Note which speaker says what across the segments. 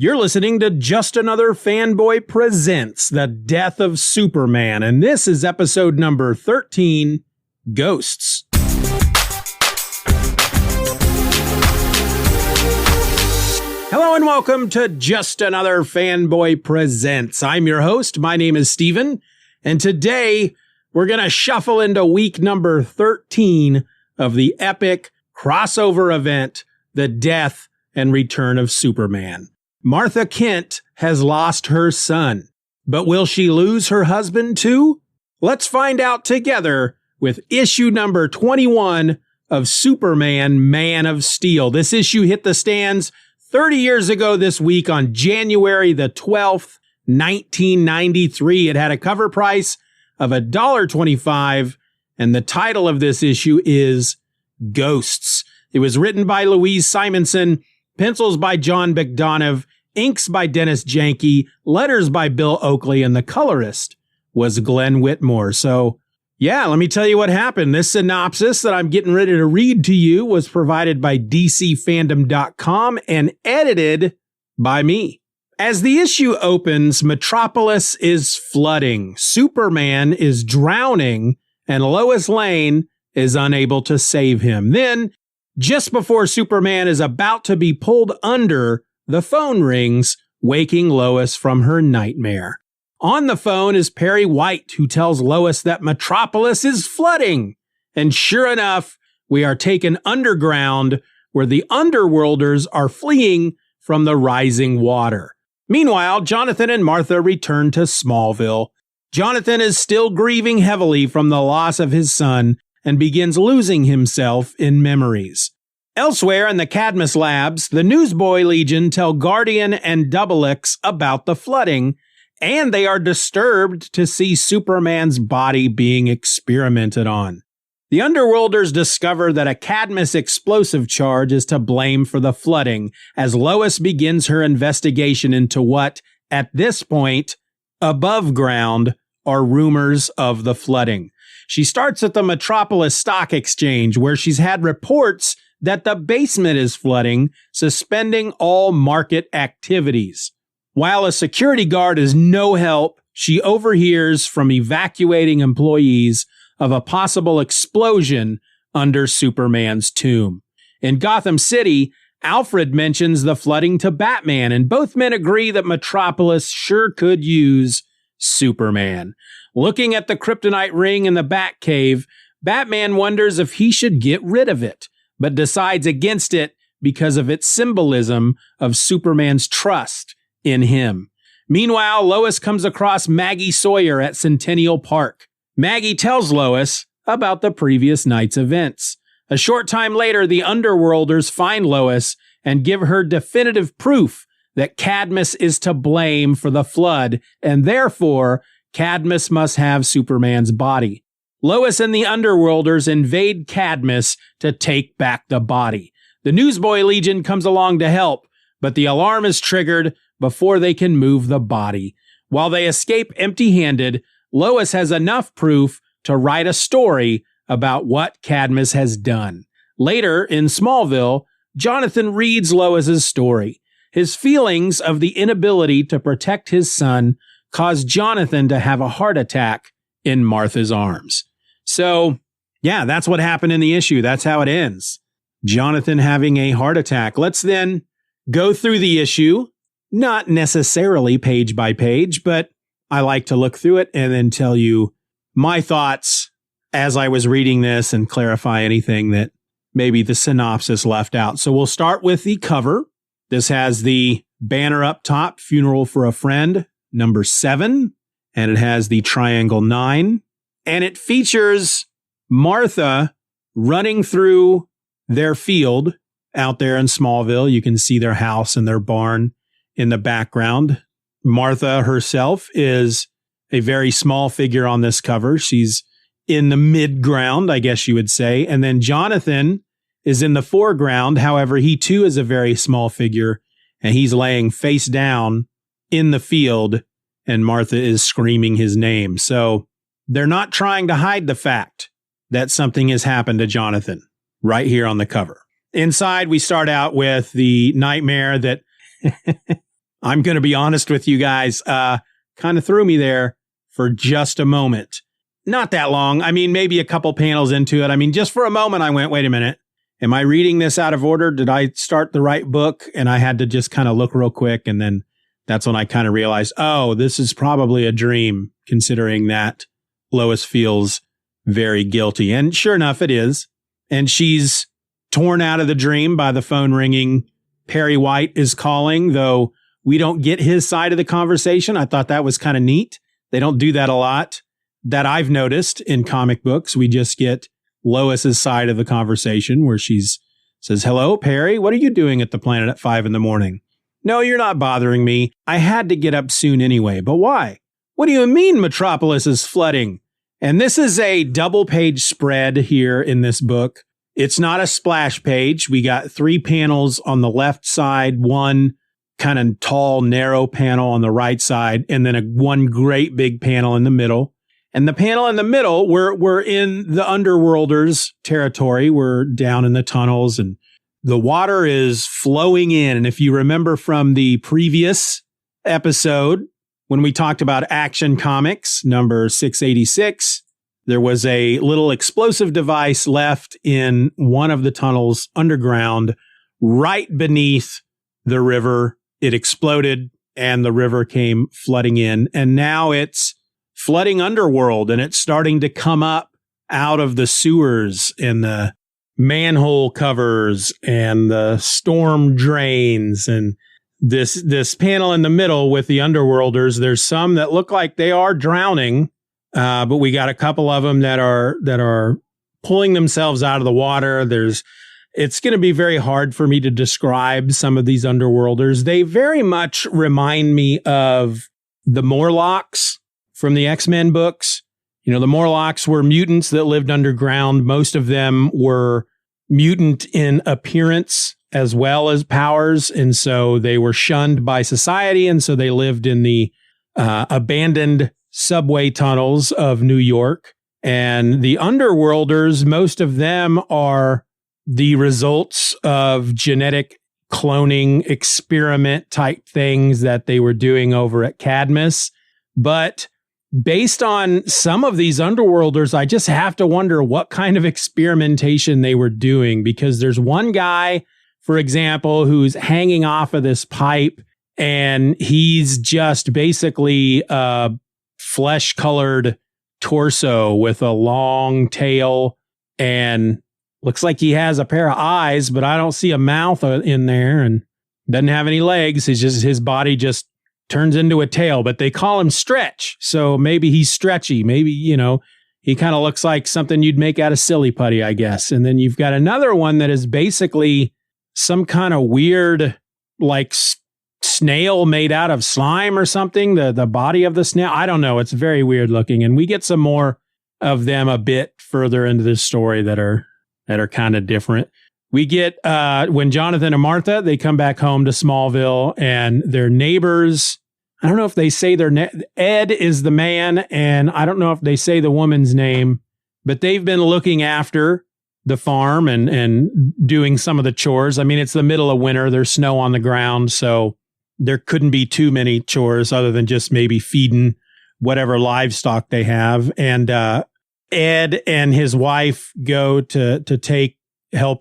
Speaker 1: You're listening to Just Another Fanboy Presents The Death of Superman, and this is episode number 13, Ghosts. Hello and welcome to Just Another Fanboy Presents. I'm your host. My name is Steven, and today we're going to shuffle into week number 13 of the epic crossover event, The Death and Return of Superman. Martha Kent has lost her son, but will she lose her husband too? Let's find out together with issue number 21 of Superman, Man of Steel. This issue hit the stands 30 years ago this week on January the 12th, 1993. It had a cover price of $1.25, and the title of this issue is Ghosts. It was written by Louise Simonson, pencils by Jon Bogdanove, inks by Dennis Janke, letters by Bill Oakley, and the colorist was Glenn Whitmore. So, yeah, let me tell you what happened. This synopsis that I'm getting ready to read to you was provided by DCFandom.com and edited by me. As the issue opens, Metropolis is flooding, Superman is drowning, and Lois Lane is unable to save him. Then, just before Superman is about to be pulled under, the phone rings, waking Lois from her nightmare. On the phone is Perry White, who tells Lois that Metropolis is flooding. And sure enough, we are taken underground, where the underworlders are fleeing from the rising water. Meanwhile, Jonathan and Martha return to Smallville. Jonathan is still grieving heavily from the loss of his son, and begins losing himself in memories. Elsewhere in the Cadmus labs, the Newsboy Legion tell Guardian and Double X about the flooding, and they are disturbed to see Superman's body being experimented on. The Underworlders discover that a Cadmus explosive charge is to blame for the flooding, as Lois begins her investigation into what, at this point, above ground, are rumors of the flooding. She starts at the Metropolis Stock Exchange, where she's had reports that the basement is flooding, suspending all market activities. While a security guard is no help, she overhears from evacuating employees of a possible explosion under Superman's tomb. In Gotham City, Alfred mentions the flooding to Batman, and both men agree that Metropolis sure could use Superman. Looking at the kryptonite ring in the Batcave, Batman wonders if he should get rid of it, but decides against it because of its symbolism of Superman's trust in him. Meanwhile, Lois comes across Maggie Sawyer at Centennial Park. Maggie tells Lois about the previous night's events. A short time later, the Underworlders find Lois and give her definitive proof that Cadmus is to blame for the flood, and therefore, Cadmus must have Superman's body. Lois and the Underworlders invade Cadmus to take back the body. The Newsboy Legion comes along to help, but the alarm is triggered before they can move the body. While they escape empty-handed, Lois has enough proof to write a story about what Cadmus has done. Later, in Smallville, Jonathan reads Lois's story. His feelings of the inability to protect his son cause Jonathan to have a heart attack in Martha's arms. So, yeah, that's what happened in the issue. That's how it ends. Jonathan having a heart attack. Let's then go through the issue, not necessarily page by page, but I like to look through it and then tell you my thoughts as I was reading this and clarify anything that maybe the synopsis left out. So we'll start with the cover. This has the banner up top, Funeral for a Friend, number 7, and it has the triangle 9, and it features Martha running through their field out there in Smallville. You can see their house and their barn in the background. Martha herself is a very small figure on this cover. She's in the mid-ground, I guess you would say, and then Jonathan is in the foreground. However, he too is a very small figure, and he's laying face down in the field, and Martha is screaming his name. So they're not trying to hide the fact that something has happened to Jonathan right here on the cover. Inside, we start out with the nightmare that I'm going to be honest with you guys, kind of threw me there for just a moment. Not that long. I mean, maybe a couple panels into it. I mean, just for a moment, I went, wait a minute. Am I reading this out of order? Did I start the right book? And I had to just kind of look real quick. And then that's when I kind of realized, oh, this is probably a dream, considering that Lois feels very guilty. And sure enough, it is. And she's torn out of the dream by the phone ringing. Perry White is calling, though we don't get his side of the conversation. I thought that was kind of neat. They don't do that a lot that I've noticed in comic books. We just get Lois's side of the conversation where says, hello, Perry, what are you doing at the planet at 5 a.m? No, you're not bothering me. I had to get up soon anyway. But why? What do you mean Metropolis is flooding? And this is a double page spread here in this book. It's not a splash page. We got 3 panels on the left side, one kind of tall, narrow panel on the right side, and then one great big panel in the middle. And the panel in the middle, we're in the Underworlders territory. We're down in the tunnels and the water is flowing in. And if you remember from the previous episode, when we talked about Action Comics number 686, there was a little explosive device left in one of the tunnels underground, right beneath the river. It exploded and the river came flooding in. And now it's flooding Underworld, and it's starting to come up out of the sewers and the manhole covers and the storm drains. And this panel in the middle with the Underworlders, there's some that look like they are drowning, but we got a couple of them that are pulling themselves out of the water. It's going to be very hard for me to describe some of these Underworlders. They very much remind me of the Morlocks from the X-Men books. You know, the Morlocks were mutants that lived underground. Most of them were mutant in appearance as well as powers. And so they were shunned by society. And so they lived in the abandoned subway tunnels of New York. And the Underworlders, most of them are the results of genetic cloning experiment type things that they were doing over at Cadmus. But based on some of these Underworlders, I just have to wonder what kind of experimentation they were doing, because there's one guy, for example, who's hanging off of this pipe, and he's just basically a flesh-colored torso with a long tail, and looks like he has a pair of eyes, but I don't see a mouth in there, and doesn't have any legs. It's just his body just turns into a tail, but they call him Stretch. So maybe he's stretchy. Maybe, he kind of looks like something you'd make out of silly putty, I guess. And then you've got another one that is basically some kind of weird, like snail made out of slime or something. The body of the snail. I don't know. It's very weird looking. And we get some more of them a bit further into this story that are kind of different. We get, when Jonathan and Martha, they come back home to Smallville, and their neighbors, I don't know if they say Ed is the man, and I don't know if they say the woman's name, but they've been looking after the farm and doing some of the chores. I mean, it's the middle of winter. There's snow on the ground, so there couldn't be too many chores other than just maybe feeding whatever livestock they have. And Ed and his wife go to help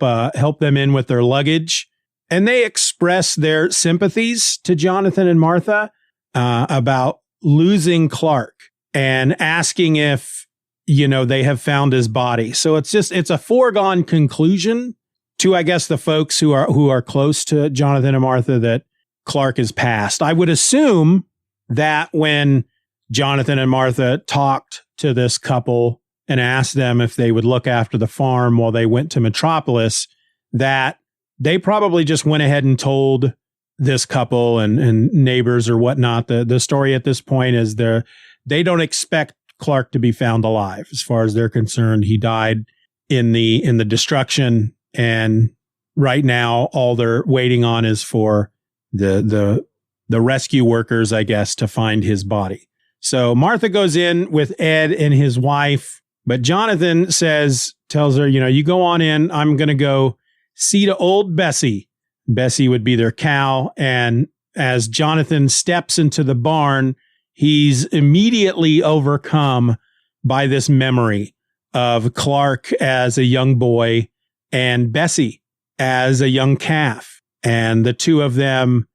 Speaker 1: them in with their luggage, and they express their sympathies to Jonathan and Martha about losing Clark and asking if they have found his body. So it's a foregone conclusion to, I guess, the folks who are close to Jonathan and Martha that Clark is passed. I would assume that when Jonathan and Martha talked to this couple and asked them if they would look after the farm while they went to Metropolis, that they probably just went ahead and told this couple and neighbors or whatnot. The story at this point is they don't expect Clark to be found alive. As far as they're concerned, he died in the destruction, and right now all they're waiting on is for the rescue workers, I guess, to find his body. So Martha goes in with Ed and his wife. But Jonathan tells her, you go on in. I'm going to go see to old Bessie. Bessie would be their cow. And as Jonathan steps into the barn, he's immediately overcome by this memory of Clark as a young boy and Bessie as a young calf. And the two of them,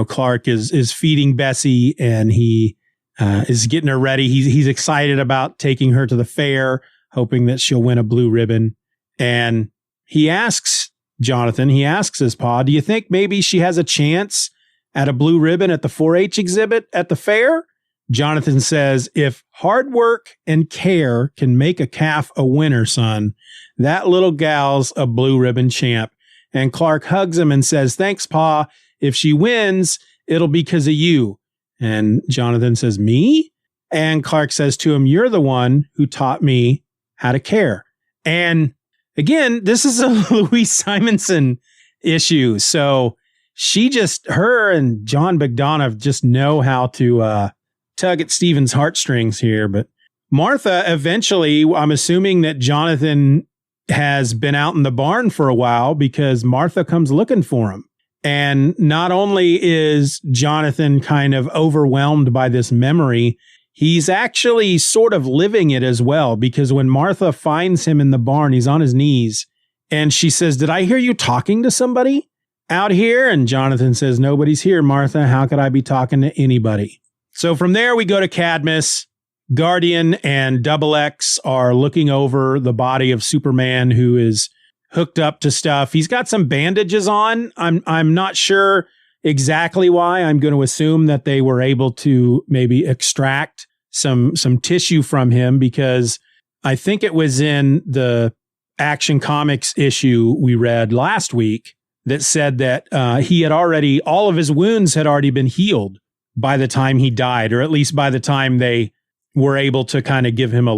Speaker 1: Clark is feeding Bessie, and he is getting her ready. He's excited about taking her to the fair, hoping that she'll win a blue ribbon. And he asks his pa, do you think maybe she has a chance at a blue ribbon at the 4-H exhibit at the fair? Jonathan says, if hard work and care can make a calf a winner, son, that little gal's a blue ribbon champ. And Clark hugs him and says, thanks, Pa. If she wins, it'll be because of you. And Jonathan says, me? And Clark says to him, you're the one who taught me how to care. And again, this is a Louise Simonson issue. So her and Jon Bogdanove just know how to tug at Stephen's heartstrings here. But Martha, eventually, I'm assuming that Jonathan has been out in the barn for a while, because Martha comes looking for him. And not only is Jonathan kind of overwhelmed by this memory, he's actually sort of living it as well, because when Martha finds him in the barn, he's on his knees, and she says, did I hear you talking to somebody out here? And Jonathan says, nobody's here, Martha. How could I be talking to anybody? So from there, we go to Cadmus. Guardian and Double X are looking over the body of Superman, who is hooked up to stuff. He's got some bandages on. I'm not sure exactly why. I'm going to assume that they were able to maybe extract some tissue from him, because I think it was in the Action Comics issue we read last week that said that all of his wounds had already been healed by the time he died, or at least by the time they were able to kind of give him a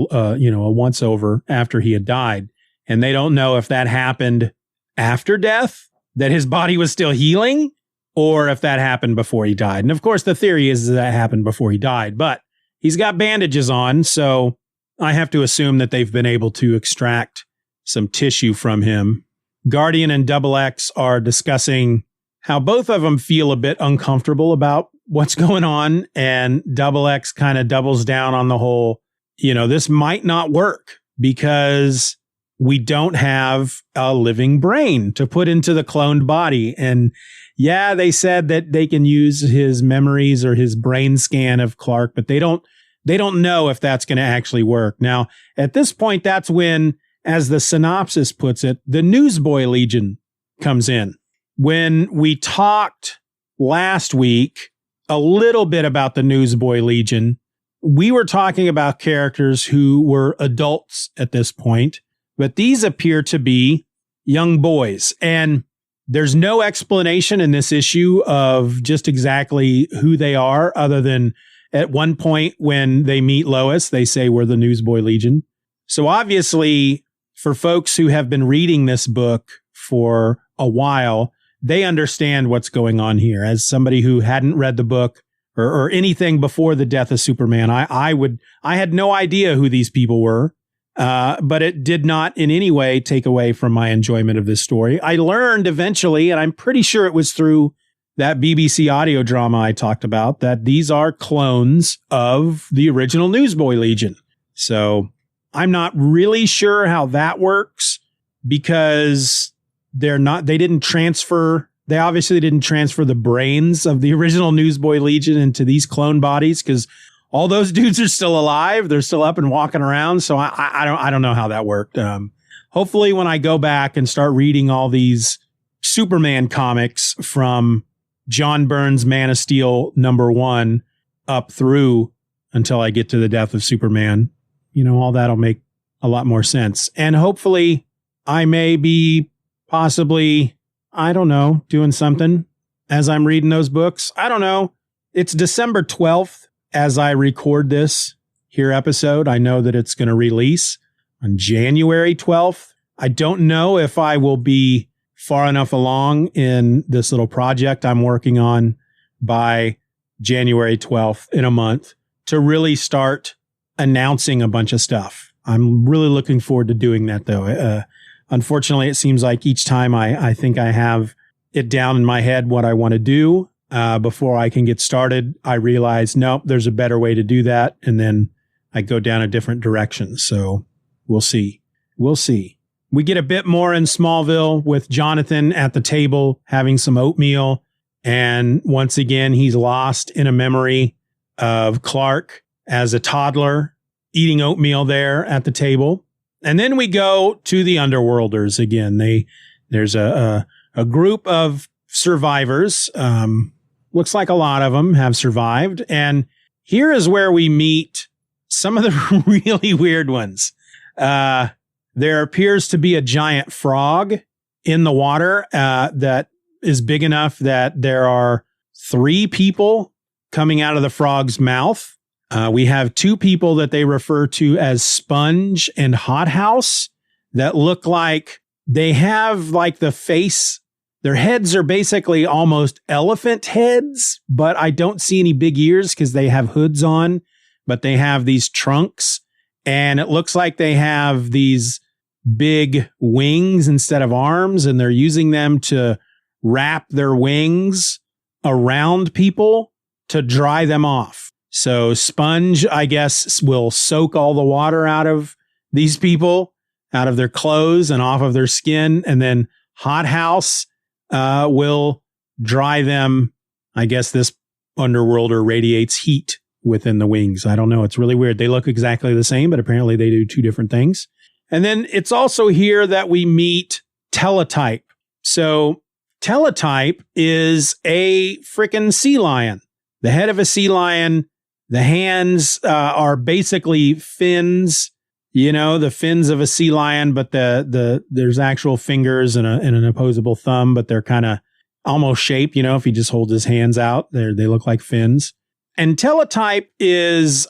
Speaker 1: once over after he had died. And they don't know if that happened after death, that his body was still healing, or if that happened before he died. And of course, the theory is that happened before he died, but he's got bandages on. So I have to assume that they've been able to extract some tissue from him. Guardian and Double X are discussing how both of them feel a bit uncomfortable about what's going on. And Double X kind of doubles down on the whole, this might not work because we don't have a living brain to put into the cloned body. And yeah, they said that they can use his memories or his brain scan of Clark, but they don't know if that's going to actually work. Now, at this point, that's when, as the synopsis puts it, the Newsboy Legion comes in. When we talked last week a little bit about the Newsboy Legion, we were talking about characters who were adults at this point, but these appear to be young boys. And there's no explanation in this issue of just exactly who they are, other than at one point when they meet Lois, they say we're the Newsboy Legion. So obviously, for folks who have been reading this book for a while, they understand what's going on here. As somebody who hadn't read the book or anything before the death of Superman, I had no idea who these people were, but it did not in any way take away from my enjoyment of this story. I learned eventually, and I'm pretty sure it was through that BBC audio drama I talked about, that these are clones of the original Newsboy Legion. So I'm not really sure how that works, because they obviously didn't transfer the brains of the original Newsboy Legion into these clone bodies, because all those dudes are still alive. They're still up and walking around. So I don't know how that worked. Hopefully when I go back and start reading all these Superman comics from John Byrne's Man of Steel #1 up through until I get to the death of Superman, all that'll make a lot more sense. And hopefully I may be possibly, doing something as I'm reading those books. I don't know. It's December 12th as I record this here episode. I know that it's going to release on January 12th. I don't know if I will be far enough along in this little project I'm working on by January 12th in a month to really start announcing a bunch of stuff. I'm really looking forward to doing that, though. Unfortunately, it seems like each time I think I have it down in my head what I want to do, before I can get started. I realize, nope, there's a better way to do that. And then I go down a different direction. So we'll see. We'll see. We get a bit more in Smallville with Jonathan at the table having some oatmeal. And once again, he's lost in a memory of Clark as a toddler eating oatmeal there at the table. And then we go to the Underworlders again. There's a group of survivors. Looks like a lot of them have survived. And here is where we meet some of the really weird ones. There appears to be a giant frog in the water that is big enough that there are 3 people coming out of the frog's mouth. We have 2 people that they refer to as Sponge and Hothouse that look like they have like the face. Their heads are basically almost elephant heads, but I don't see any big ears because they have hoods on, but they have these trunks and it looks like they have these big wings instead of arms, and they're using them to wrap their wings around people to dry them off. So Sponge, I guess, will soak all the water out of these people, out of their clothes and off of their skin. And then Hothouse will dry them. I guess this underworlder radiates heat within the wings. I don't know. It's really weird. They look exactly the same, but apparently they do 2 different things. And then it's also here that we meet Teletype. So Teletype is a freaking sea lion. The head of a sea lion. The hands are basically fins, the fins of a sea lion, but there's actual fingers and an opposable thumb, but they're kind of almost shaped, if he just holds his hands out, they look like fins. And Teletype is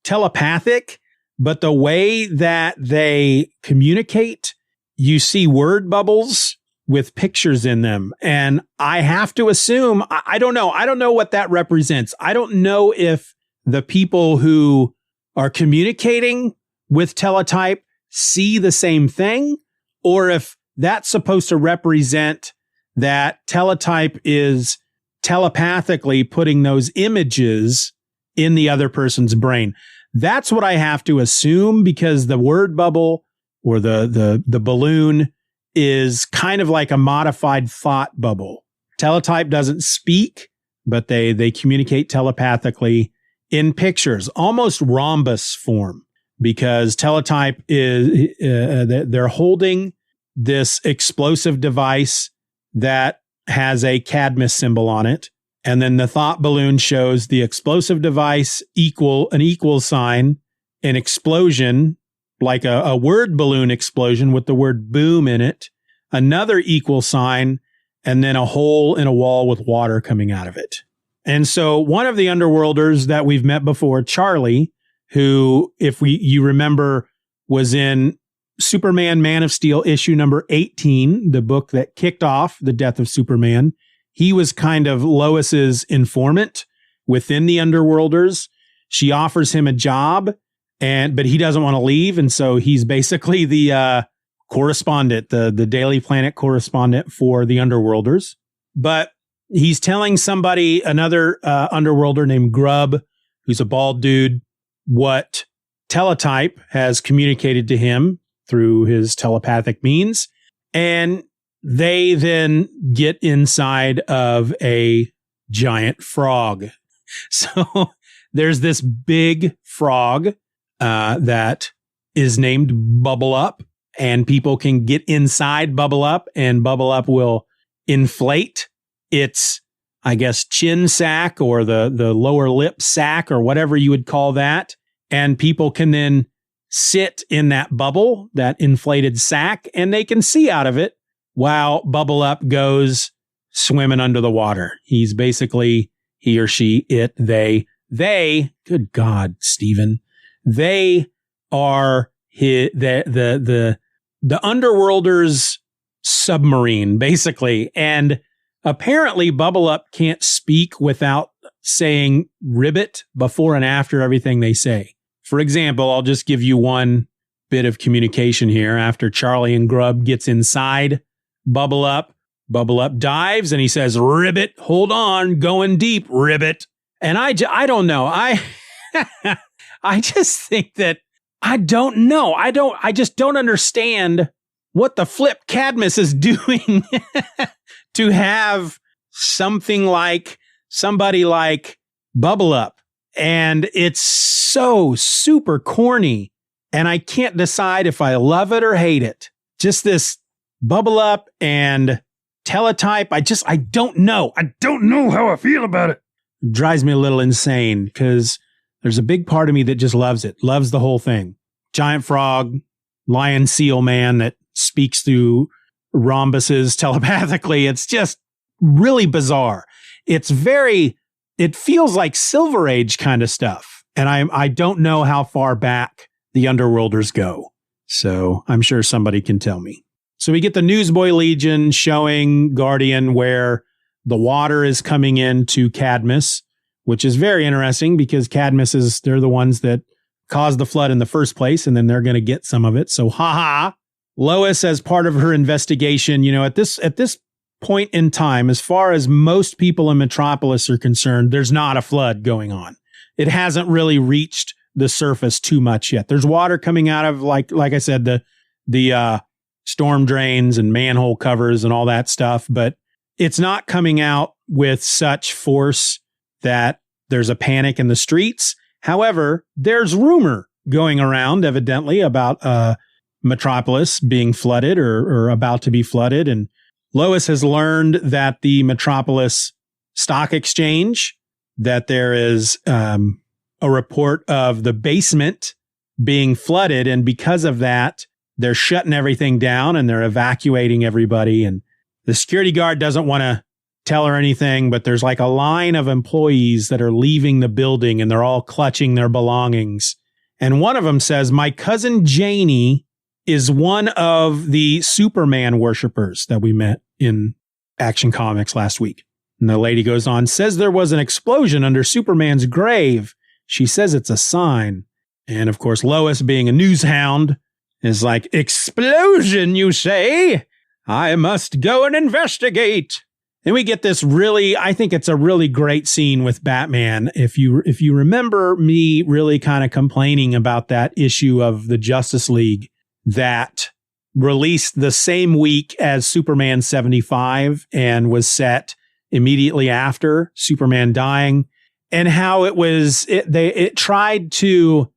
Speaker 1: telepathic, but the way that they communicate, you see word bubbles with pictures in them. And I have to assume, I don't know. I don't know what that represents. I don't know if the people who are communicating with Teletype see the same thing, or if that's supposed to represent that Teletype is telepathically putting those images in the other person's brain. That's what I have to assume, because the word bubble or the balloon is kind of like a modified thought bubble. Teletype doesn't speak, but they communicate telepathically in pictures, almost rhombus form, because Teletype is, they're holding this explosive device that has a Cadmus symbol on it. And then the thought balloon shows the explosive device an equal sign, an explosion, like a word balloon explosion with the word boom in it, another equal sign, and then a hole in a wall with water coming out of it. And so one of the Underworlders that we've met before, Charlie, who, if you remember, was in Superman Man of Steel issue number 18, the book that kicked off the death of Superman. He was kind of Lois's informant within the Underworlders. She offers him a job, but he doesn't want to leave. And so he's basically the correspondent, the Daily Planet correspondent for the Underworlders. But he's telling somebody, another Underworlder named Grub, who's a bald dude, what Teletype has communicated to him through his telepathic means. And they then get inside of a giant frog. So there's this big frog that is named Bubble Up, and people can get inside Bubble Up, and Bubble Up will inflate its, I guess, chin sack or the lower lip sack or whatever you would call that. And people can then sit in that bubble, that inflated sack, and they can see out of it while Bubble Up goes swimming under the water. He's basically, he or she, it, they, good God, Stephen, they are the Underworlders' submarine, basically. And apparently Bubble Up can't speak without saying ribbit before and after everything they say. For example, I'll just give you one bit of communication here. After Charlie and Grub gets inside Bubble Up, Bubble Up dives and he says, "Ribbit, hold on, going deep, Ribbit." And I don't know. I just think that I don't know. I just don't understand what the flip Cadmus is doing to have something like somebody like Bubble Up. And it's so super corny. And I can't decide if I love it or hate it. Just this Bubble Up and teletype. I don't know. I don't know how I feel about it. It drives me a little insane because there's a big part of me that just loves it. Loves the whole thing. Giant frog, lion seal man that speaks through rhombuses telepathically. It's just really bizarre. It feels like Silver Age kind of stuff. And I don't know how far back the Underworlders go. So I'm sure somebody can tell me. So we get the Newsboy Legion showing Guardian where the water is coming into Cadmus, which is very interesting because Cadmus they're the ones that caused the flood in the first place, and then they're going to get some of it. So haha. Lois, as part of her investigation, at this point in time, as far as most people in Metropolis are concerned, there's not a flood going on. It hasn't really reached the surface too much yet. There's water coming out of, like I said, the storm drains and manhole covers and all that stuff, but it's not coming out with such force that there's a panic in the streets. However, there's rumor going around, evidently, about Metropolis being flooded or about to be flooded. And Lois has learned that the Metropolis Stock Exchange, that there is a report of the basement being flooded. And because of that, they're shutting everything down and they're evacuating everybody. And the security guard doesn't want to tell her anything, but there's like a line of employees that are leaving the building and they're all clutching their belongings. And one of them says, "My cousin Janie is one of the Superman worshipers that we met in Action Comics last week." And the lady goes on, "Says there was an explosion under Superman's grave. She says it's a sign." And of course, Lois, being a news hound, is like, "Explosion, you say? I must go and investigate." And we get this I think it's a really great scene with Batman. If you remember me really kind of complaining about that issue of the Justice League that released the same week as Superman 75 and was set immediately after Superman dying, and how it tried to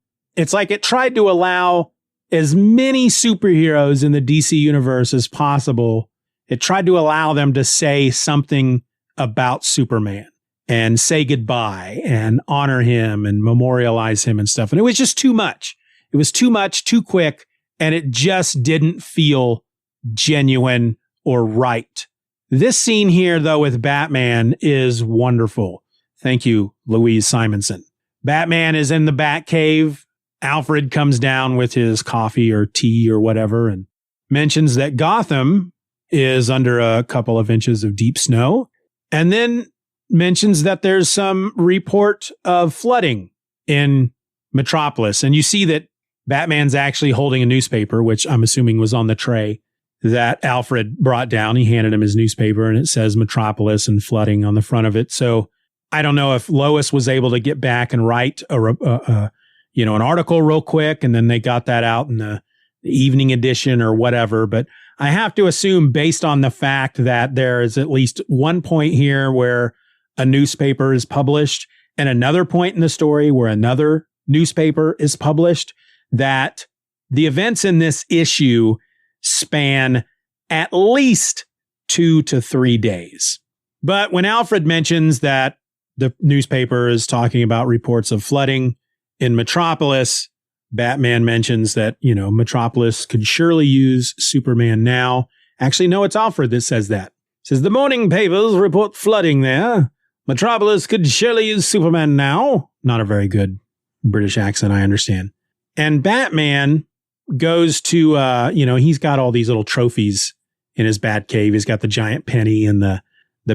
Speaker 1: allow as many superheroes in the DC universe as possible. It tried to allow them to say something about Superman and say goodbye and honor him and memorialize him and stuff. And it was just too much. It was too much, too quick, and it just didn't feel genuine or right. This scene here, though, with Batman is wonderful. Thank you, Louise Simonson. Batman is in the Batcave. Alfred comes down with his coffee or tea or whatever and mentions that Gotham is under a couple of inches of deep snow, and then mentions that there's some report of flooding in Metropolis. And you see that Batman's actually holding a newspaper, which I'm assuming was on the tray that Alfred brought down. He handed him his newspaper and it says Metropolis and flooding on the front of it. So I don't know if Lois was able to get back and write an article real quick, and then they got that out in the evening edition or whatever. But I have to assume, based on the fact that there is at least one point here where a newspaper is published and another point in the story where another newspaper is published, that the events in this issue span at least 2 to 3 days. But when Alfred mentions that the newspaper is talking about reports of flooding in Metropolis, Batman mentions that, Metropolis could surely use Superman now. Actually, no, it's Alfred that says that. It says, "The morning papers report flooding there. Metropolis could surely use Superman now." Not a very good British accent, I understand. And Batman goes to, he's got all these little trophies in his Batcave. He's got the giant penny and the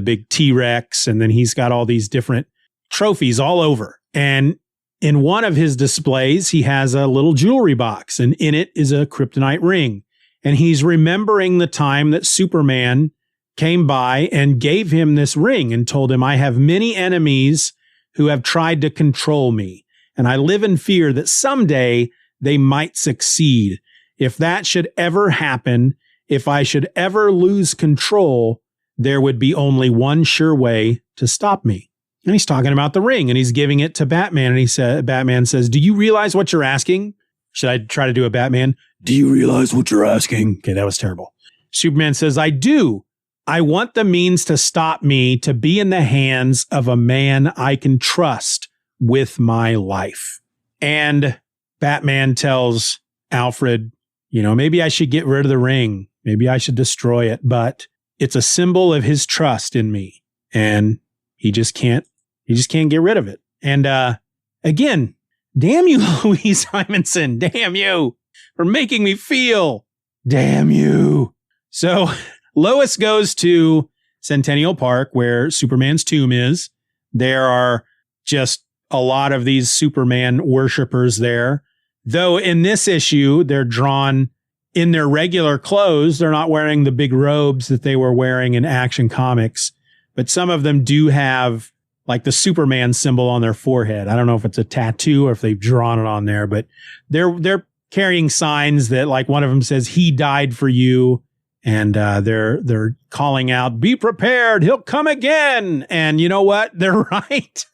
Speaker 1: big T-Rex, and then he's got all these different trophies all over. And in one of his displays, he has a little jewelry box, and in it is a kryptonite ring. And he's remembering the time that Superman came by and gave him this ring and told him, I have many enemies who have tried to control me, and I live in fear that someday they might succeed. If that should ever happen, if I should ever lose control, there would be only one sure way to stop me. And he's talking about the ring, and he's giving it to Batman. And Batman says, do you realize what you're asking? Should I try to do a Batman? Do you realize what you're asking? Okay, that was terrible. Superman says, I do. I want the means to stop me to be in the hands of a man I can trust with my life. And Batman tells Alfred, maybe I should get rid of the ring. Maybe I should destroy it, but it's a symbol of his trust in me. And he just can't get rid of it. And again, damn you, Louise Simonson. Damn you for making me feel. Damn you. So Lois goes to Centennial Park where Superman's tomb is. There are just a lot of these Superman worshipers there. Though in this issue, they're drawn in their regular clothes. They're not wearing the big robes that they were wearing in Action Comics. But some of them do have like the Superman symbol on their forehead. I don't know if it's a tattoo or if they've drawn it on there, but they're carrying signs that, like, one of them says, he died for you. And they're calling out, be prepared, he'll come again. And you know what? They're right.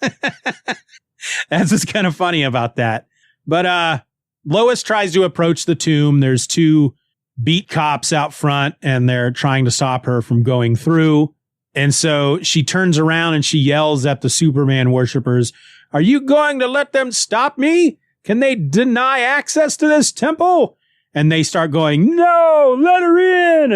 Speaker 1: That's what's kind of funny about that. But Lois tries to approach the tomb. There's two beat cops out front, and they're trying to stop her from going through. And so she turns around and she yells at the Superman worshipers, are you going to let them stop me? Can they deny access to this temple? And they start going, no, let her in.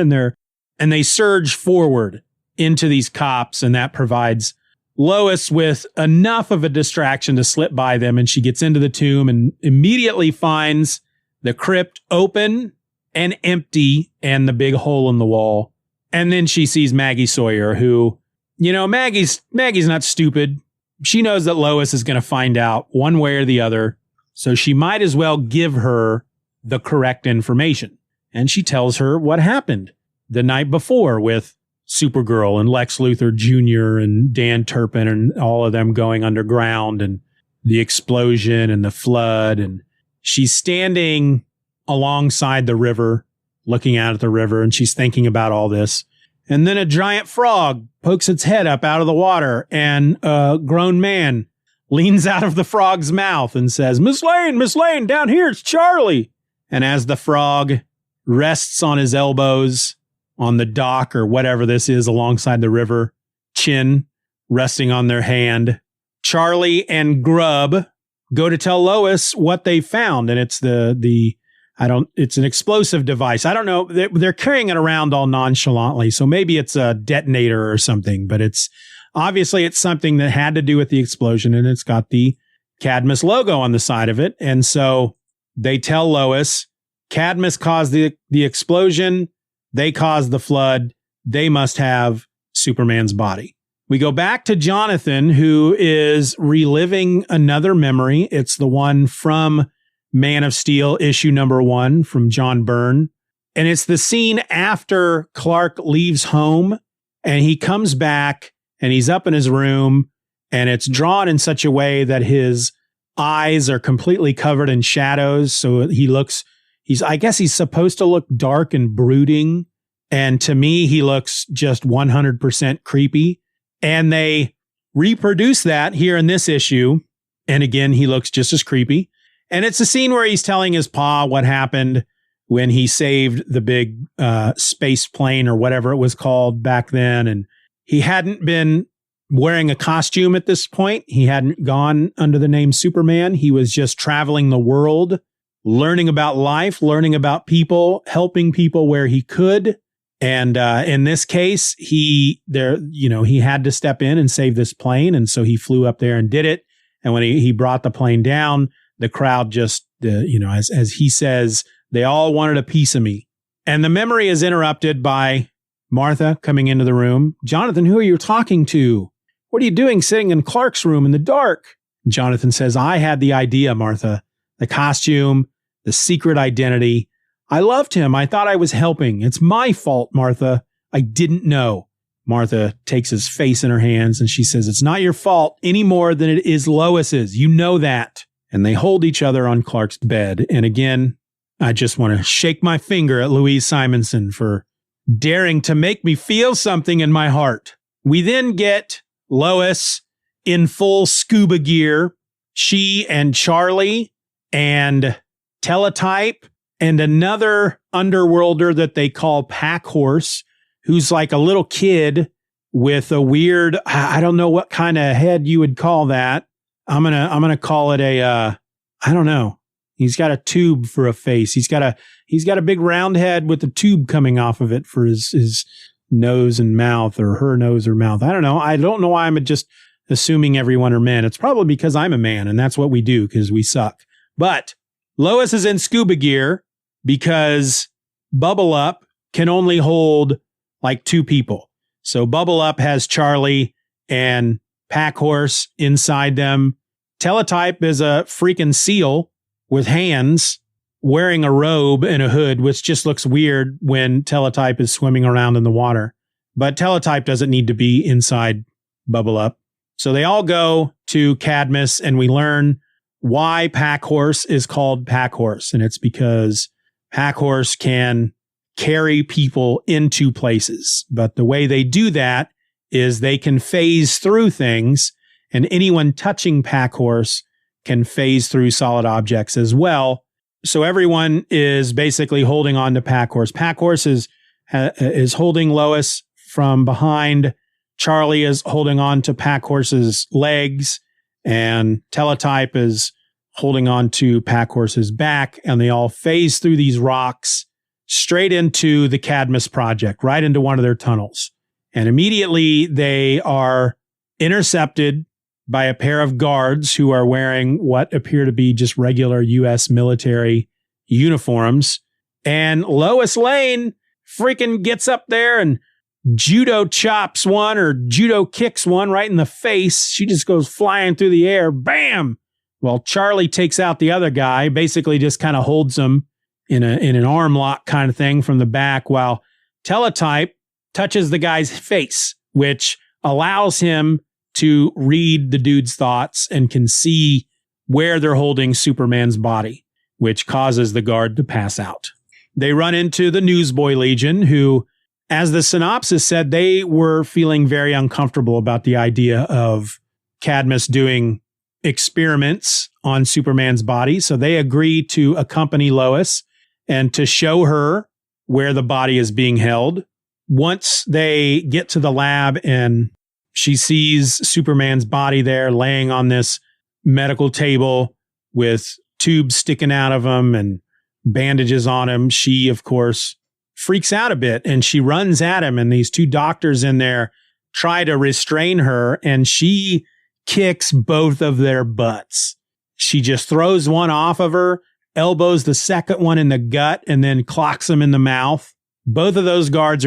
Speaker 1: And they surge forward into these cops. And that provides Lois with enough of a distraction to slip by them. And she gets into the tomb and immediately finds the crypt open and empty and the big hole in the wall. And then she sees Maggie Sawyer, who, Maggie's not stupid. She knows that Lois is going to find out one way or the other. So she might as well give her the correct information. And she tells her what happened the night before with Supergirl and Lex Luthor Jr. and Dan Turpin and all of them going underground and the explosion and the flood. And she's standing alongside the river, looking out at the river, and she's thinking about all this. And then a giant frog pokes its head up out of the water, and a grown man leans out of the frog's mouth and says, Miss Lane, down here, it's Charlie. And as the frog rests on his elbows on the dock or whatever this is alongside the river, chin resting on their hand, Charlie and Grub go to tell Lois what they found. And it's it's an explosive device. I don't know. They're carrying it around all nonchalantly. So maybe it's a detonator or something, but it's something that had to do with the explosion, and it's got the Cadmus logo on the side of it. And so they tell Lois, Cadmus caused the explosion. They caused the flood. They must have Superman's body. We go back to Jonathan, who is reliving another memory. It's the one from Man of Steel, issue number 1 from John Byrne. And it's the scene after Clark leaves home and he comes back and he's up in his room, and it's drawn in such a way that his eyes are completely covered in shadows. So I guess he's supposed to look dark and brooding. And to me, he looks just 100% creepy. And they reproduce that here in this issue. And again, he looks just as creepy. And it's a scene where he's telling his pa what happened when he saved the big space plane or whatever it was called back then. And he hadn't been wearing a costume at this point. He hadn't gone under the name Superman. He was just traveling the world, learning about life, learning about people, helping people where he could. And in this case, he had to step in and save this plane. And so he flew up there and did it. And when he brought the plane down, the crowd just, as he says, they all wanted a piece of me. And the memory is interrupted by Martha coming into the room. Jonathan, who are you talking to? What are you doing sitting in Clark's room in the dark? Jonathan says, I had the idea, Martha. The costume, the secret identity. I loved him. I thought I was helping. It's my fault, Martha. I didn't know. Martha takes his face in her hands and she says, "It's not your fault any more than it is Lois's. You know that." And they hold each other on Clark's bed. And again, I just want to shake my finger at Louise Simonson for daring to make me feel something in my heart. We then get Lois in full scuba gear. She and Charlie and Teletype and another underworlder that they call Pack Horse, who's like a little kid with a weird, I don't know what kind of head you would call that. I'm gonna call it I don't know. He's got a tube for a face. He's got a big round head with a tube coming off of it for his nose and mouth, or her nose or mouth. I don't know. I don't know why I'm just assuming everyone are men. It's probably because I'm a man and that's what we do because we suck. But Lois is in scuba gear because Bubble Up can only hold like 2 people. So Bubble Up has Charlie and Pack Horse inside them. Teletype is a freaking seal with hands wearing a robe and a hood, which just looks weird when Teletype is swimming around in the water. But Teletype doesn't need to be inside Bubble Up. So they all go to Cadmus and we learn why Pack Horse is called Pack Horse. And it's because Pack Horse can carry people into places. But the way they do that is they can phase through things, and anyone touching Pack Horse can phase through solid objects as well. So everyone is basically holding on to Pack Horse. Pack Horse is holding Lois from behind. Charlie is holding on to Pack Horse's legs, and Teletype is holding on to Pack Horse's back, and they all phase through these rocks straight into the Cadmus project, right into one of their tunnels. And immediately they are intercepted by a pair of guards who are wearing what appear to be just regular U.S. military uniforms. And Lois Lane freaking gets up there and judo chops one or judo kicks one right in the face. She just goes flying through the air. Bam! Well, Charlie takes out the other guy, basically just kind of holds him in an arm lock kind of thing from the back, while Teletype touches the guy's face, which allows him to read the dude's thoughts and can see where they're holding Superman's body, which causes the guard to pass out. They run into the Newsboy Legion, who, as the synopsis said, they were feeling very uncomfortable about the idea of Cadmus doing experiments on Superman's body. So they agree to accompany Lois and to show her where the body is being held. Once they get to the lab and she sees Superman's body there laying on this medical table with tubes sticking out of him and bandages on him, she, of course, freaks out a bit and she runs at him. And these 2 doctors in there try to restrain her, and she kicks both of their butts. She just throws one off of her, elbows the second one in the gut, and then clocks him in the mouth. Both of those guards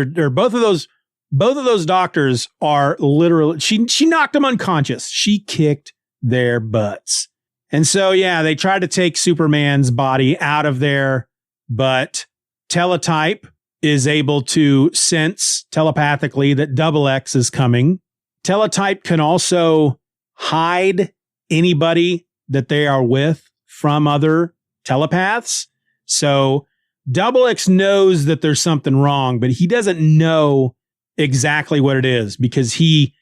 Speaker 1: both of those doctors are literally, she knocked them unconscious. She kicked their butts. And so, yeah, they tried to take Superman's body out of there, but Teletype is able to sense telepathically that Double X is coming. Teletype can also hide anybody that they are with from other telepaths. So Double X knows that there's something wrong, but he doesn't know exactly what it is, because he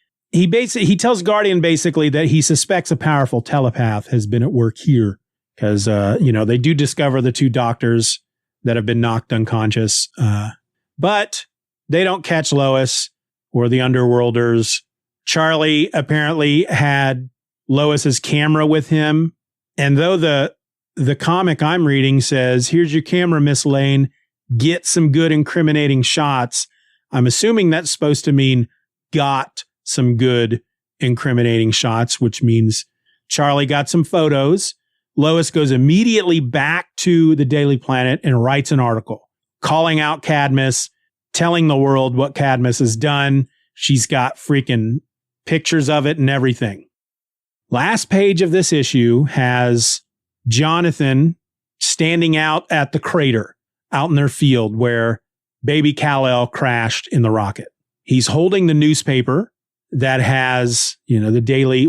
Speaker 1: tells Guardian basically that he suspects a powerful telepath has been at work here, because they do discover the 2 doctors that have been knocked unconscious, but they don't catch Lois or the Underworlders. Charlie apparently had Lois's camera with him, and though the comic I'm reading says, "Here's your camera, Miss Lane, get some good incriminating shots," I'm assuming that's supposed to mean got some good incriminating shots, which means Charlie got some photos. Lois goes immediately back to the Daily Planet and writes an article calling out Cadmus, telling the world what Cadmus has done. She's got freaking pictures of it and everything. Last page of this issue has Jonathan standing out at the crater out in their field where baby Kal-El crashed in the rocket. He's holding the newspaper that has, the daily,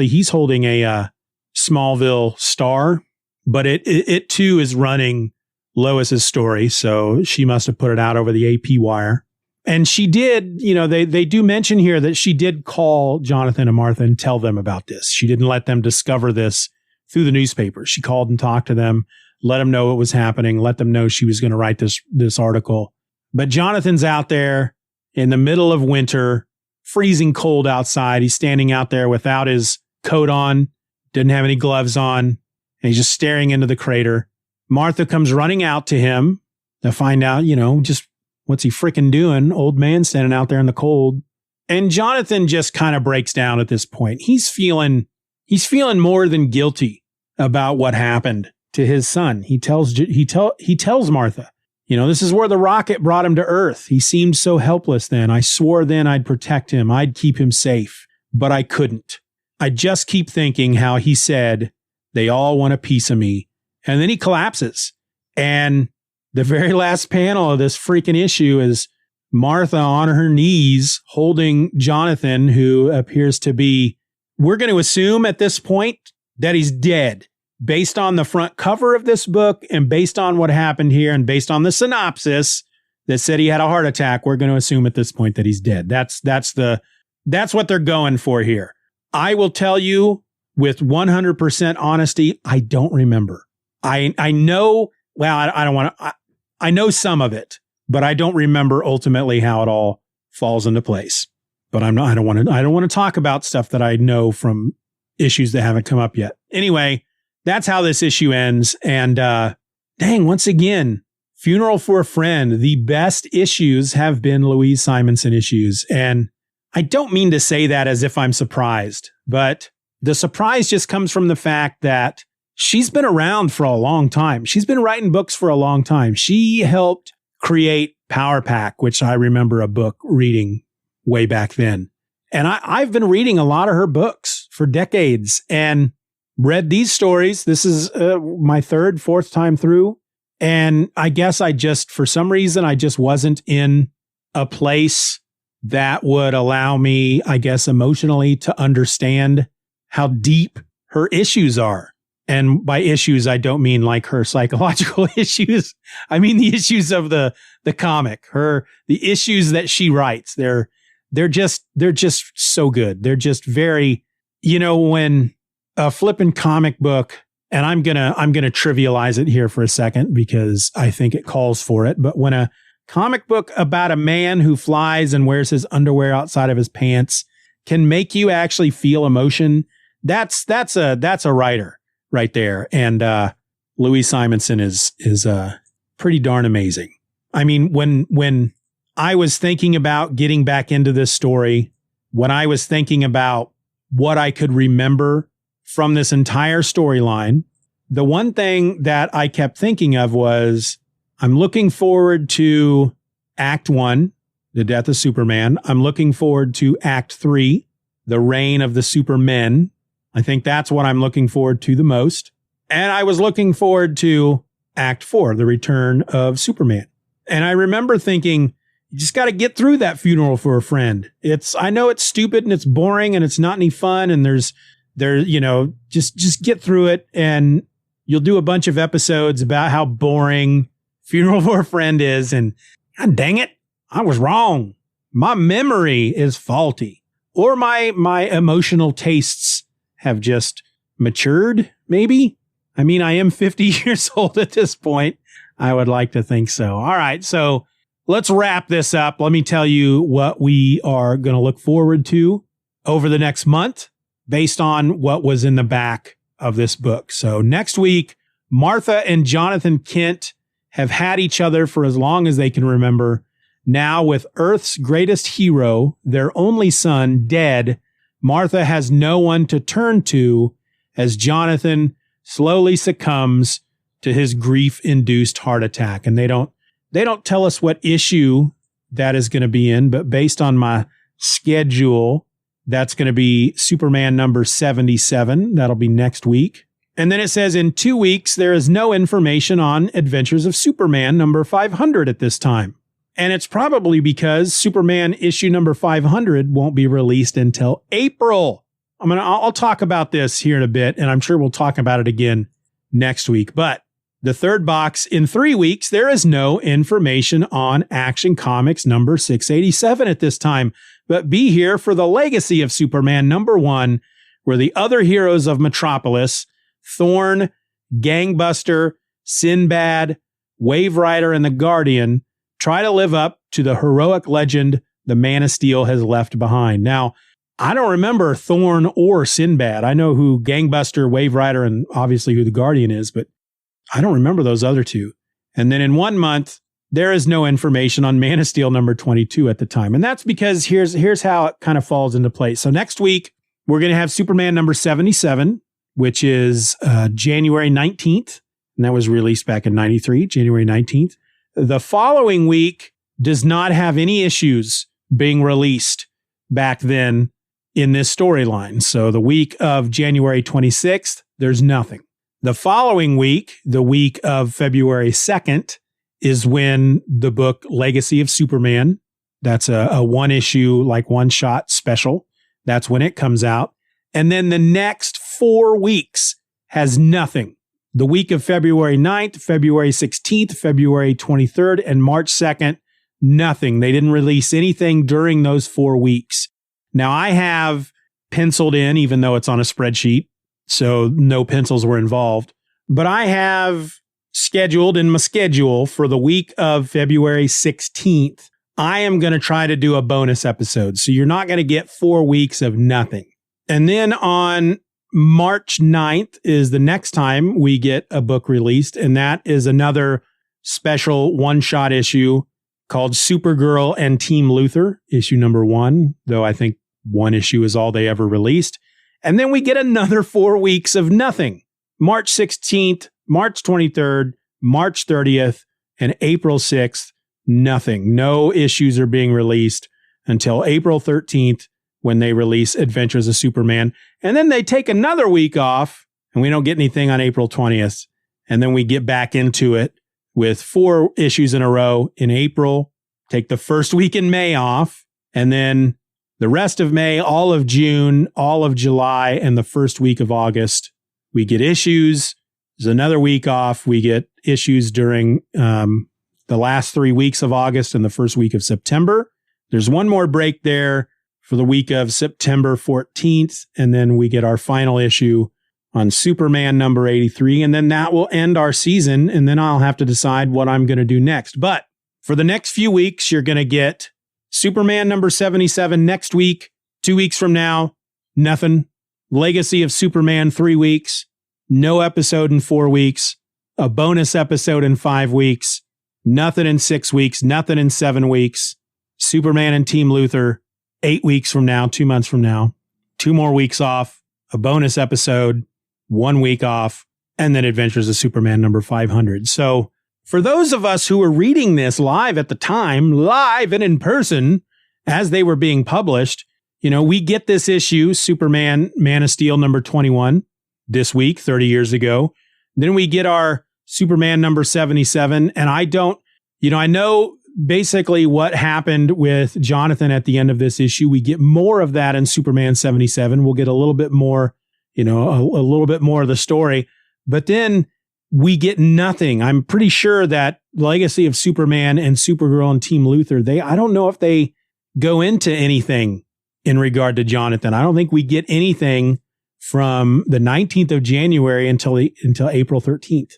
Speaker 1: he's holding a Smallville Star, but it too is running Lois's story. So she must have put it out over the AP wire. And she did, they do mention here that she did call Jonathan and Martha and tell them about this. She didn't let them discover this through the newspaper. She called and talked to them, let them know what was happening, let them know she was going to write this article. But Jonathan's out there in the middle of winter, freezing cold outside. He's standing out there without his coat on, didn't have any gloves on, and he's just staring into the crater. Martha comes running out to him to find out, just what's he freaking doing? Old man standing out there in the cold. And Jonathan just kind of breaks down at this point. He's feeling more than guilty about what happened to his son. He tells Martha, this is where the rocket brought him to Earth. He seemed so helpless then. I swore then I'd protect him. I'd keep him safe, but I couldn't. I just keep thinking how he said, they all want a piece of me. And then he collapses. And the very last panel of this freaking issue is Martha on her knees holding Jonathan, who appears to be, we're going to assume at this point that he's dead. Based on the front cover of this book and based on what happened here and based on the synopsis that said he had a heart attack, we're going to assume at this point that he's dead. That's what they're going for here. I will tell you with 100% honesty, I don't remember. I know, I know some of it, but I don't remember ultimately how it all falls into place. But I don't want to talk about stuff that I know from issues that haven't come up yet. Anyway, that's how this issue ends. And once again, Funeral for a Friend, the best issues have been Louise Simonson issues. And I don't mean to say that as if I'm surprised, but the surprise just comes from the fact that she's been around for a long time. She's been writing books for a long time. She helped create Power Pack, which I remember a book reading way back then. And I've been reading a lot of her books for decades and read these stories. This is my third, fourth time through. And I guess for some reason, I just wasn't in a place that would allow me, I guess, emotionally to understand how deep her issues are. And by issues, I don't mean like her psychological issues. I mean the issues of the comic, the issues that she writes. They're just so good. They're just very, when a flippin' comic book, and I'm gonna trivialize it here for a second because I think it calls for it. But when a comic book about a man who flies and wears his underwear outside of his pants can make you actually feel emotion, that's a writer right there. And Louise Simonson is pretty darn amazing. I mean, when I was thinking about getting back into this story, when I was thinking about what I could remember from this entire storyline, the one thing that I kept thinking of was I'm looking forward to Act 1, The Death of Superman. I'm looking forward to Act 3, The Reign of the Supermen. I think that's what I'm looking forward to the most. And I was looking forward to Act 4, The Return of Superman. And I remember thinking, you just got to get through that Funeral for a Friend. I know it's stupid and it's boring and it's not any fun. And just get through it. And you'll do a bunch of episodes about how boring Funeral for a Friend is. And God dang it, I was wrong. My memory is faulty, or my emotional tastes have just matured. Maybe. I mean, I am 50 years old at this point. I would like to think so. All right. So let's wrap this up. Let me tell you what we are going to look forward to over the next month based on what was in the back of this book. So next week, Martha and Jonathan Kent have had each other for as long as they can remember. Now, with Earth's greatest hero, their only son, dead, Martha has no one to turn to as Jonathan slowly succumbs to his grief-induced heart attack. And they don't tell us what issue that is going to be in, but based on my schedule, that's going to be Superman number 77. That'll be next week. And then it says in 2 weeks, there is no information on Adventures of Superman number 500 at this time. And it's probably because Superman issue number 500 won't be released until April. I'll talk about this here in a bit, and I'm sure we'll talk about it again next week. But the third box, in 3 weeks, there is no information on Action Comics number 687 at this time. But be here for the Legacy of Superman number 1, where the other heroes of Metropolis, Thorn, Gangbuster, Sinbad, Wave Rider, and the Guardian, try to live up to the heroic legend the Man of Steel has left behind. Now, I don't remember Thorn or Sinbad. I know who Gangbuster, Wave Rider, and obviously who the Guardian is, but I don't remember those other two. And then in 1 month, there is no information on Man of Steel number 22 at the time. And that's because here's how it kind of falls into place. So next week, we're going to have Superman number 77, which is January 19th. And that was released back in 93, January 19th. The following week does not have any issues being released back then in this storyline. So the week of January 26th, there's nothing. The following week, the week of February 2nd, is when the book Legacy of Superman, that's a one issue, like one shot special. That's when it comes out. And then the next 4 weeks has nothing. The week of February 9th, February 16th, February 23rd, and March 2nd, nothing. They didn't release anything during those 4 weeks. Now, I have penciled in, even though it's on a spreadsheet, so no pencils were involved, but I have scheduled in my schedule for the week of February 16th, I am going to try to do a bonus episode. So you're not going to get 4 weeks of nothing. And then on March 9th is the next time we get a book released, and that is another special one-shot issue called Supergirl and Team Luthor, issue number 1, though I think 1 issue is all they ever released. And then we get another 4 weeks of nothing. March 16th, March 23rd, March 30th, and April 6th, nothing. No issues are being released until April 13th when they release Adventures of Superman. And then they take another week off, and we don't get anything on April 20th. And then we get back into it with 4 issues in a row in April, take the first week in May off, and then the rest of May, all of June, all of July, and the first week of August, we get issues. There's another week off. We get issues during the last 3 weeks of August and the first week of September. There's one more break there for the week of September 14th, and then we get our final issue on Superman number 83, and then that will end our season, and then I'll have to decide what I'm going to do next. But for the next few weeks, you're going to get Superman number 77 next week. 2 weeks from now, nothing. Legacy of Superman 3 weeks. No episode in 4 weeks. A bonus episode in 5 weeks. Nothing in 6 weeks. Nothing in 7 weeks. Superman and Team Luthor 8 weeks from now, 2 months from now. 2 more weeks off. A bonus episode. 1 week off. And then Adventures of Superman number 500. So for those of us who were reading this live at the time, live and in person, as they were being published, you know, we get this issue, Superman, Man of Steel number 21, this week, 30 years ago. Then we get our Superman number 77. And I know basically what happened with Jonathan at the end of this issue. We get more of that in Superman 77. We'll get a little bit more, a little bit more of the story. But then we get nothing. I'm pretty sure that Legacy of Superman and Supergirl and Team Luthor, I don't know if they go into anything in regard to Jonathan. I don't think we get anything from the 19th of January until April 13th.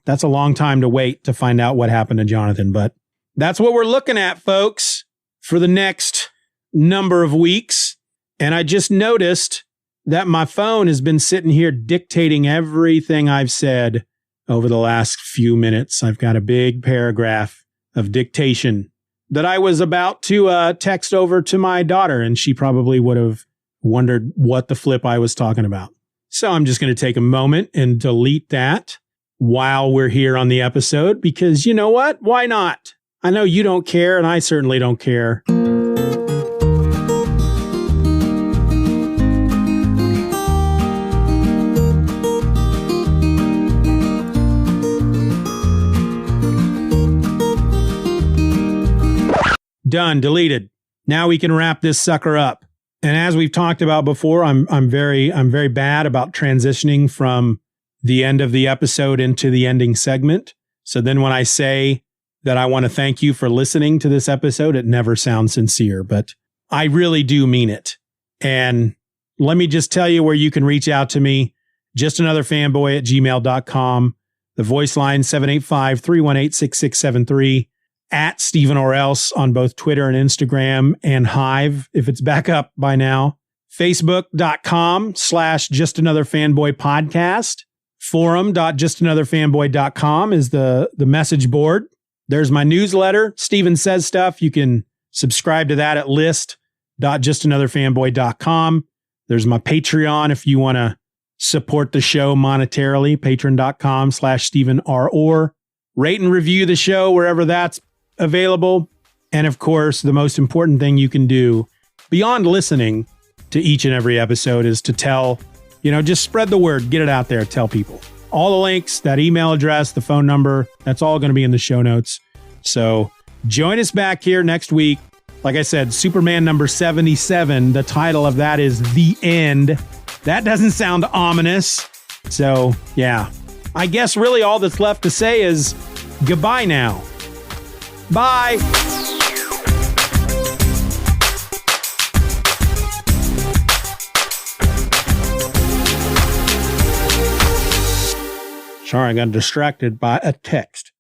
Speaker 1: That's a long time to wait to find out what happened to Jonathan, but that's what we're looking at, folks, for the next number of weeks. And I just noticed that my phone has been sitting here dictating everything I've said over the last few minutes. I've got a big paragraph of dictation that I was about to text over to my daughter, and she probably would have wondered what the flip I was talking about. So I'm just going to take a moment and delete that while we're here on the episode, because you know what? Why not? I know you don't care, and I certainly don't care. Done. Deleted. Now we can wrap this sucker up. And as we've talked about before, I'm very bad about transitioning from the end of the episode into the ending segment. So then when I say that I want to thank you for listening to this episode, it never sounds sincere, but I really do mean it. And let me just tell you where you can reach out to me. justanotherfanboy@gmail.com. The voice line 785-318-6673. At Stephen or else on both Twitter and Instagram, and Hive, if it's back up by now. Facebook.com/justanotherfanboy podcast. Forum.justanotherfanboy.com is the message board. There's my newsletter, Stephen Says Stuff. You can subscribe to that at list.justanotherfanboy.com. There's my Patreon if you want to support the show monetarily, patreon.com/Stephen R. Orr. Rate and review the show wherever that's available. And of course, the most important thing you can do beyond listening to each and every episode is to tell, just spread the word, get it out there, tell people. All the links, that email address, the phone number, that's all going to be in the show notes. So join us back here next week. Like I said, Superman number 77, the title of that is The End. That doesn't sound ominous. So yeah, I guess really all that's left to say is goodbye now. Bye. Sorry, I got distracted by a text.